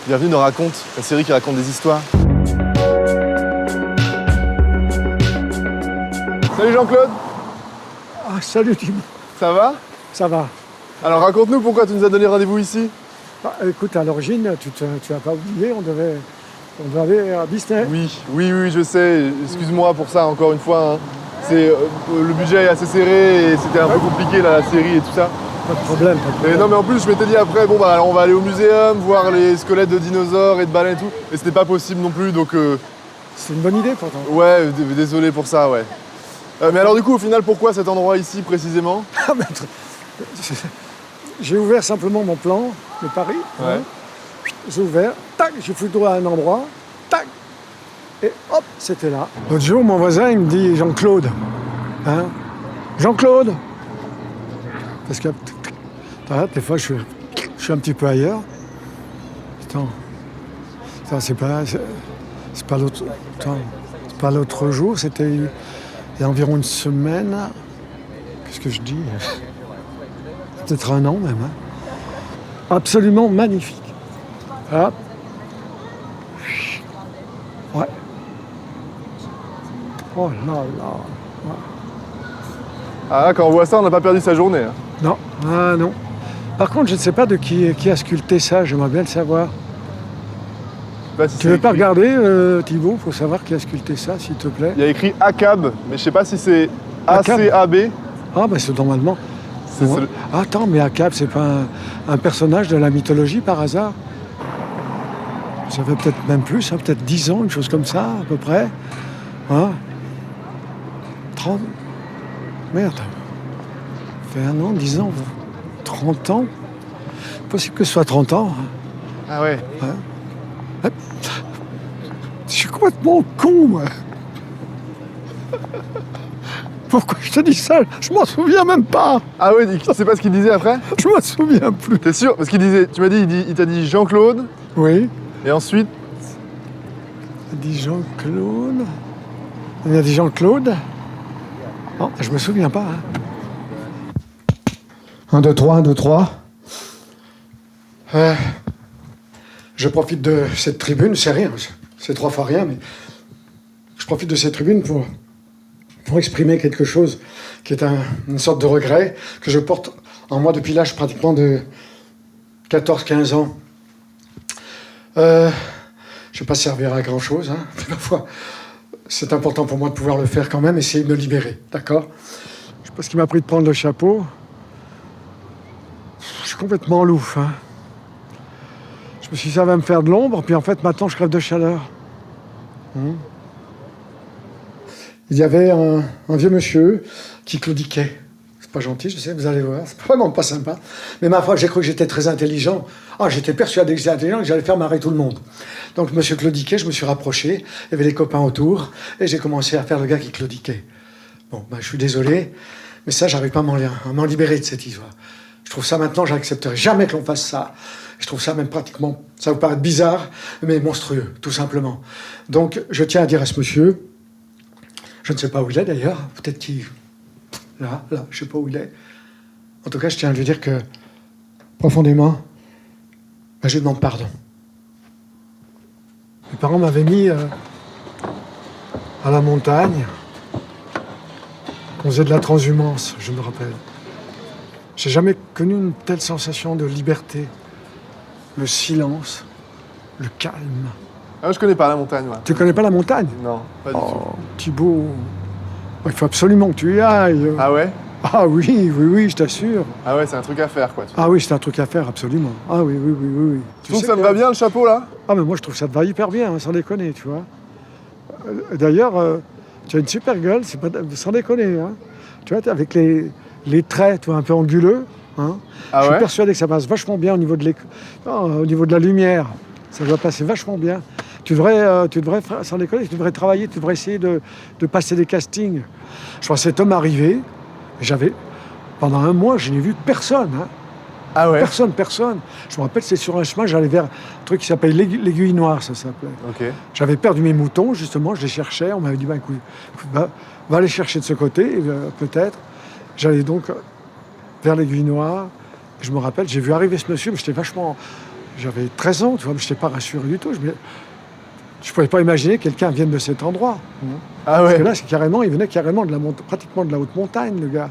Bienvenue dans Raconte, la série qui raconte des histoires. Salut Jean-Claude. Ah, salut Tim. Ça va? Ça va. Alors raconte-nous pourquoi tu nous as donné rendez-vous ici. Ah, écoute, à l'origine, tu n'as pas oublié, on devait aller à Disney. Oui, je sais. Excuse-moi pour ça encore une fois. Hein. Le budget est assez serré et c'était un peu compliqué là, la série et tout ça. Pas de problème. Et non mais en plus je m'étais dit après, bon bah on va aller au muséum, voir les squelettes de dinosaures et de baleines et tout. Et c'était pas possible non plus donc... C'est une bonne idée pourtant. Ouais, désolé pour ça, ouais. Mais alors du coup au final pourquoi cet endroit ici précisément? J'ai ouvert simplement mon plan de Paris. Ouais. Hein. J'ai ouvert, tac, j'ai foutu droit à un endroit, tac, et hop, c'était là. L'autre jour, mon voisin, il me dit Jean-Claude. Hein, Jean-Claude. Parce que des fois, je suis un petit peu ailleurs. Attends, c'est pas l'autre jour, c'était il y a environ une semaine. Qu'est-ce que je dis? Peut-être un an même. Hein. Absolument magnifique. Hop. Ouais. Oh là là. Ouais. Ah quand on voit ça on n'a pas perdu sa journée. Hein. Non, ah non. Par contre, je ne sais pas de qui a sculpté ça, j'aimerais bien le savoir. Bah, si Tu veux pas regarder, Thibaut, pour savoir qui a sculpté ça, s'il te plaît? Il y a écrit ACAB, mais je sais pas si c'est ACAB. ACAB. Ah, bah c'est normalement. C'est Ouais. Attends, mais Akab, c'est pas un personnage de la mythologie par hasard? Ça fait peut-être même plus, hein, peut-être 10 ans, une chose comme ça, à peu près. Hein? 30... Merde. Ça fait un an, 10 ans, 30 ans. Possible que ce soit 30 ans. Hein. Ah ouais. Ouais. Je suis complètement con, moi. Pourquoi je te dis ça? Je m'en souviens même pas. Ah ouais, tu sais pas ce qu'il disait après? Je m'en souviens plus. T'es sûr? Parce qu'il disait, tu m'as dit, il t'a dit Jean-Claude, Oui. et ensuite... Il a dit Jean-Claude. Il a dit Jean-Claude. Non, je me souviens pas. Hein. 1, 2, 3, 1, 2, 3. Je profite de cette tribune, c'est rien, c'est 3 fois rien, mais je profite de cette tribune pour exprimer quelque chose qui est une sorte de regret que je porte en moi depuis l'âge pratiquement de 14-15 ans. Je ne vais pas servir à grand-chose, hein, mais parfois c'est important pour moi de pouvoir le faire quand même, essayer de me libérer, d'accord? Je sais pas ce qui m'a pris de prendre le chapeau. Je suis complètement louf, hein. Je me suis dit ça va me faire de l'ombre, puis en fait maintenant je crève de chaleur. Il y avait un vieux monsieur qui claudiquait. C'est pas gentil, je sais, vous allez voir, c'est vraiment pas sympa. Mais ma foi, j'ai cru que j'étais très intelligent. Ah, j'étais persuadé que j'étais intelligent, que j'allais faire marrer tout le monde. Donc monsieur claudiquait, je me suis rapproché, il y avait des copains autour, et j'ai commencé à faire le gars qui claudiquait. Bon, ben je suis désolé, mais ça, j'arrive pas à m'en libérer de cette histoire. Je trouve ça maintenant, j'accepterai jamais que l'on fasse ça. Je trouve ça même pratiquement, ça vous paraît bizarre, mais monstrueux, tout simplement. Donc, je tiens à dire à ce monsieur, je ne sais pas où il est d'ailleurs, peut-être qu'il... Là, je ne sais pas où il est. En tout cas, je tiens à lui dire que, profondément, je lui demande pardon. Mes parents m'avaient mis à la montagne. On faisait de la transhumance, je me rappelle. J'ai jamais connu une telle sensation de liberté. Le silence, le calme. Ah, je connais pas la montagne, moi. Tu connais pas la montagne? Non, pas du tout. Thibaut, il faut absolument que tu y ailles. Ah ouais? Ah oui, je t'assure. Ah ouais, c'est un truc à faire, quoi. Ah oui, c'est un truc à faire, absolument. Ah oui. Tu trouves que ça me va bien, le chapeau, là? Ah mais moi, je trouve que ça te va hyper bien, hein, sans déconner, tu vois. D'ailleurs, tu as une super gueule, c'est pas... sans déconner. Hein. Tu vois, avec les traits, tu vois, un peu anguleux. Hein. Ah je suis ouais? persuadé que ça passe vachement bien au niveau de la lumière. Ça doit passer vachement bien. Tu devrais, sans déconner, tu devrais travailler, tu devrais essayer de passer des castings. Je vois cet homme arriver, pendant un mois, je n'ai vu personne. Hein. Ah ouais? Personne. Je me rappelle, c'est sur un chemin, j'allais vers un truc qui s'appelle l'Aiguille Noire, ça s'appelait. Ok. J'avais perdu mes moutons, justement, je les cherchais. On m'avait dit, écoute, va les chercher de ce côté, peut-être. J'allais donc vers l'Aiguille Noire. Je me rappelle, j'ai vu arriver ce monsieur, mais J'avais 13 ans, tu vois, mais je n'étais pas rassuré du tout. Je ne pouvais pas imaginer que quelqu'un vienne de cet endroit. Ah Parce que ouais. là, il venait carrément pratiquement de la haute montagne, le gars.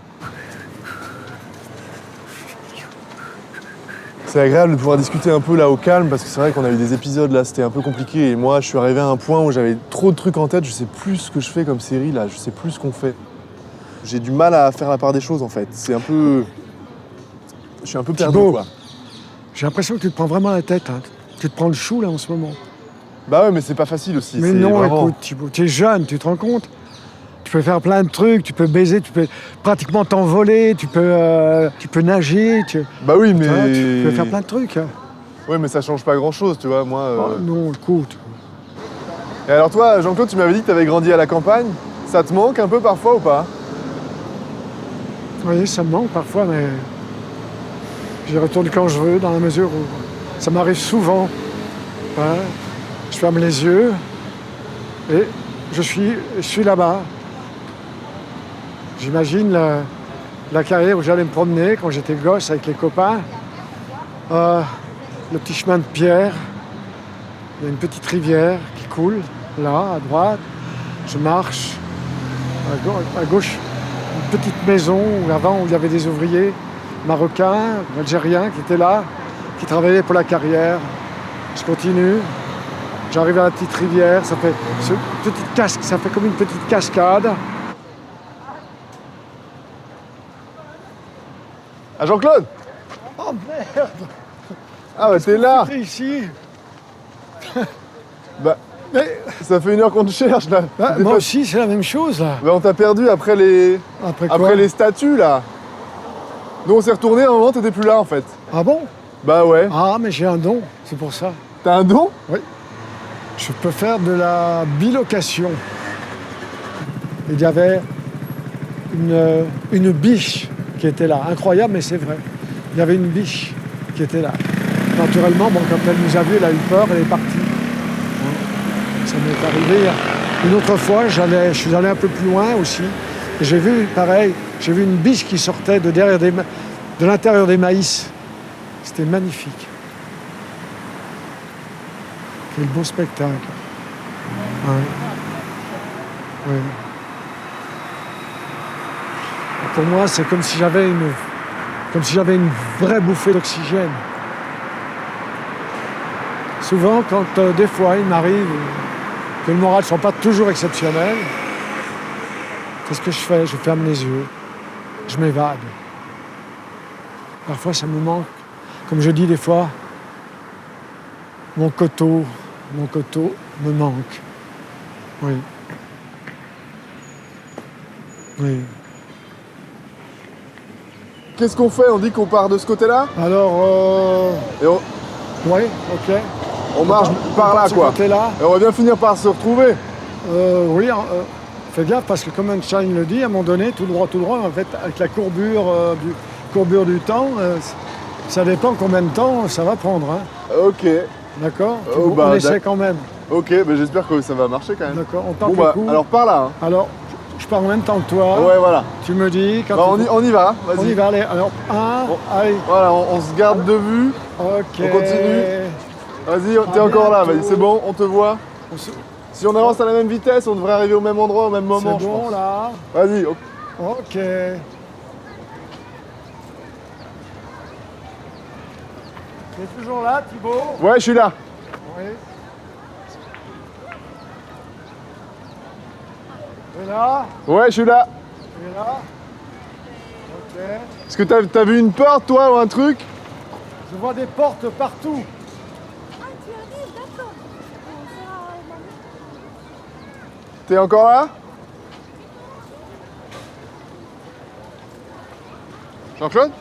C'est agréable de pouvoir discuter un peu là au calme parce que c'est vrai qu'on a eu des épisodes là, c'était un peu compliqué et moi je suis arrivé à un point où j'avais trop de trucs en tête, je sais plus ce que je fais comme série là, je sais plus ce qu'on fait. J'ai du mal à faire la part des choses en fait, c'est un peu... Je suis un peu perdu Thibaut, quoi. j'ai l'impression que tu te prends vraiment la tête. Hein. Tu te prends le chou là en ce moment. Bah ouais mais c'est pas facile aussi, Mais c'est non, vraiment... écoute, Thibaut, tu es jeune, tu te rends compte? Tu peux faire plein de trucs, tu peux baiser, tu peux pratiquement t'envoler, tu peux nager, Bah oui tu vois, mais... tu peux faire plein de trucs. Hein. Ouais mais ça change pas grand chose tu vois, moi... Oh non, écoute. Et alors toi Jean-Claude tu m'avais dit que t'avais grandi à la campagne, ça te manque un peu parfois ou pas? Oui, ça me manque parfois, mais j'y retourne quand je veux, dans la mesure où ça m'arrive souvent. Hein. Je ferme les yeux et je suis là-bas. J'imagine la carrière où j'allais me promener quand j'étais gosse avec les copains. Le petit chemin de pierre. Il y a une petite rivière qui coule, là, à droite. Je marche. À gauche, une petite maison où avant, où il y avait des ouvriers marocains, algériens qui étaient là, qui travaillaient pour la carrière. Je continue. J'arrive à la petite rivière, ça fait comme une petite cascade. Ah Jean-Claude! Oh merde! Ah bah t'es là! T'es ici! Bah Mais ça fait 1 heure qu'on te cherche là! bah, T'es moi pas- aussi, c'est la même chose là. Bah on t'a perdu après les... Après quoi? Après les statues là. Nous on s'est retourné à un moment, t'étais plus là en fait. Ah bon? Bah ouais. Ah, mais j'ai un don, c'est pour ça. T'as un don? Oui. Je peux faire de la bilocation. Il y avait une biche qui était là. Incroyable, mais c'est vrai. Il y avait une biche qui était là. Naturellement, bon, quand elle nous a vus, elle a eu peur, elle est partie. Ça m'est arrivé. Une autre fois, je suis allé un peu plus loin aussi. Et j'ai vu, pareil, j'ai vu une biche qui sortait de l'intérieur des maïs. C'était magnifique. Quel beau spectacle. Ouais. Ouais. Pour moi, c'est comme si j'avais une vraie bouffée d'oxygène. Souvent, quand des fois il m'arrive que le moral ne soit pas toujours exceptionnel, qu'est-ce que je fais? Je ferme les yeux, je m'évade. Parfois, ça me manque. Comme je dis des fois, mon coteau me manque. Oui. Oui. Qu'est-ce qu'on fait? On dit qu'on part de ce côté-là? Alors, Et oui, ok. on marche par là quoi. Là. Et on va bien finir par se retrouver. Oui, fais gaffe parce que comme Einstein le dit, à un moment donné, tout droit, en fait, avec la courbure du temps, ça dépend combien de temps ça va prendre. Hein. Ok. D'accord? Oh, bah, on essaie quand même. Ok, bah j'espère que ça va marcher quand même. D'accord, on tente Bon bah, le coup. alors par là. Hein. Alors, je pars en même temps que toi. Ouais, voilà. Tu me dis quand Bah, tu- on y va, vas-y. On y va, allez. Alors, allez. Voilà, on se garde de vue. Ok. On continue. Vas-y, t'es encore là, vas-y, c'est bon, on te voit. Si on avance à la même vitesse, on devrait arriver au même endroit au même moment, C'est je bon pense. là. Vas-y. Ok. T'es toujours là, Thibaut? Ouais, je suis là. Oui. Tu es là? Ouais, je suis là. Tu es là? Ok. Est-ce que t'as vu une porte, toi, ou un truc? Je vois des portes partout. Ah, tu arrives, d'accord. T'es encore là? Jean-Claude?